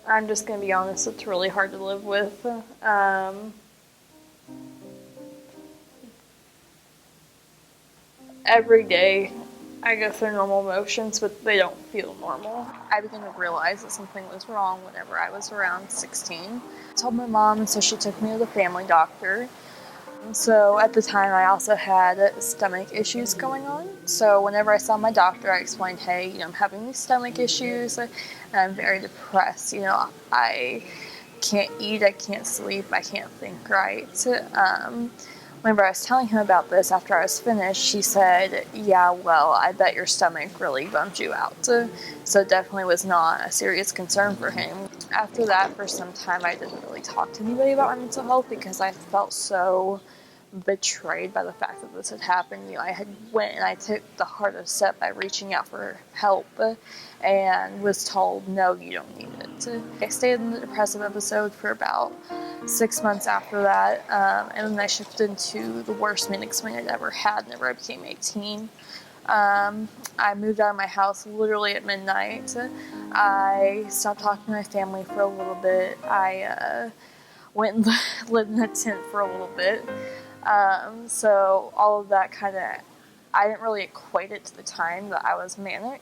I'm just going to be honest, it's really hard to live with. Every day I go through normal motions, but they don't feel normal. I began to realize that something was wrong whenever I was around 16. I told my mom, and so she took me to the family doctor. So at the time, I also had stomach issues going on. So whenever I saw my doctor, I explained, hey, I'm having these stomach issues, and I'm very depressed. I can't eat, I can't sleep, I can't think right. Whenever I was telling him about this after I was finished, he said, yeah, well, I bet your stomach really bummed you out. So it definitely was not a serious concern for him. After that, for some time, I didn't really talk to anybody about my mental health because I felt so betrayed by the fact that this had happened. I had went and I took the hardest step by reaching out for help and was told, no, you don't need it. I stayed in the depressive episode for about 6 months after that, and then I shifted into the worst manic swing I'd ever had whenever I became 18. I moved out of my house literally at midnight. I stopped talking to my family for a little bit. I went and lived in a tent for a little bit. So all of that I didn't really equate it to the time that I was manic.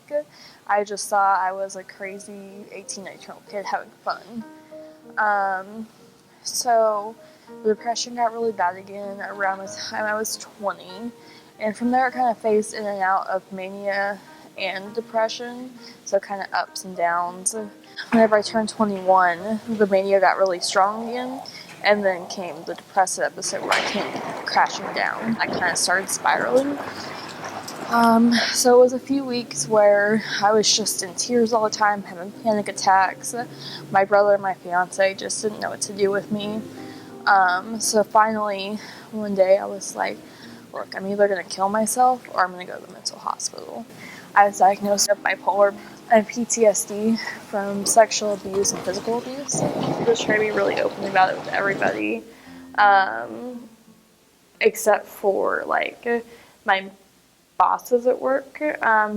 I just thought I was a crazy 18, 19-year-old kid having fun. So the depression got really bad again around the time I was 20. And from there, it kind of phased in and out of mania and depression, so kind of ups and downs. Whenever I turned 21, the mania got really strong again, and then came the depressive episode where I came crashing down. I kind of started spiraling. So it was a few weeks where I was just in tears all the time, having panic attacks. My brother and my fiance just didn't know what to do with me. So finally, one day I was like, look, I'm either going to kill myself or I'm going to go to the mental hospital. I was diagnosed with bipolar and PTSD from sexual abuse and physical abuse. I just try to be really open about it with everybody, except for my bosses at work,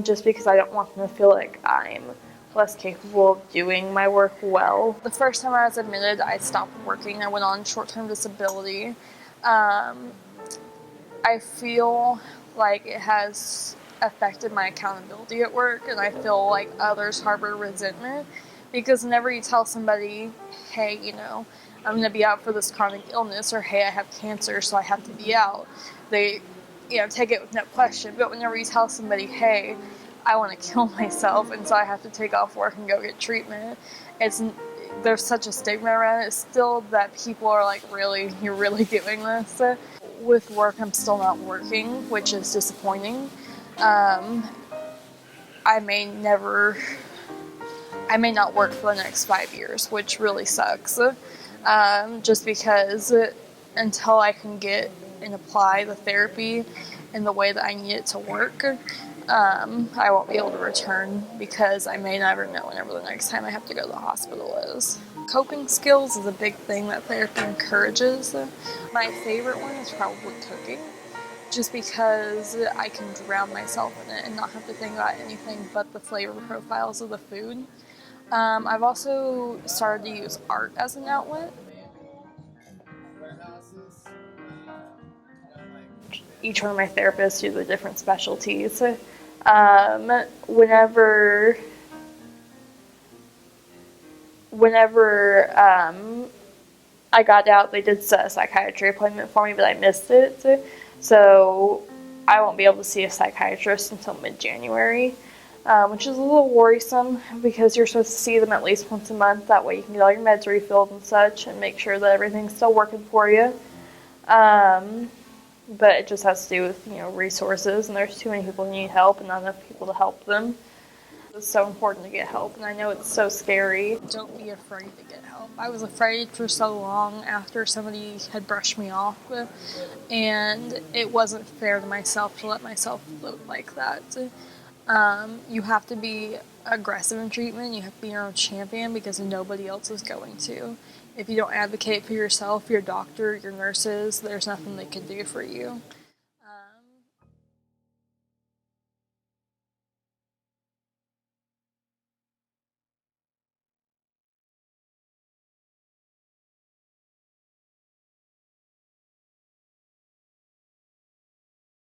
just because I don't want them to feel like I'm less capable of doing my work well. The first time I was admitted, I stopped working. I went on short-term disability. I feel like it has affected my accountability at work, and I feel like others harbor resentment because whenever you tell somebody, hey, I'm going to be out for this chronic illness, or hey, I have cancer, so I have to be out, they, take it with no question. But whenever you tell somebody, hey, I want to kill myself, and so I have to take off work and go get treatment, there's such a stigma around it still that people are like, really, you're really doing this? With work, I'm still not working, which is disappointing. I may not work for the next 5 years, which really sucks. Just because until I can get and apply the therapy in the way that I need it to work, I won't be able to return because I may never know whenever the next time I have to go to the hospital is. Coping skills is a big thing that therapy encourages. My favorite one is probably cooking, just because I can drown myself in it and not have to think about anything but the flavor profiles of the food. I've also started to use art as an outlet. Each one of my therapists do the different specialties. Whenever I got out, they did set a psychiatry appointment for me, but I missed it. So I won't be able to see a psychiatrist until mid-January, which is a little worrisome because you're supposed to see them at least once a month. That way you can get all your meds refilled and such and make sure that everything's still working for you. But it just has to do with, resources, and there's too many people who need help and not enough people to help them. It's so important to get help, and I know it's so scary. Don't be afraid to get help. I was afraid for so long after somebody had brushed me off, and it wasn't fair to myself to let myself float like that. You have to be aggressive in treatment. You have to be your own champion because nobody else is going to. If you don't advocate for yourself, your doctor, your nurses, there's nothing they can do for you.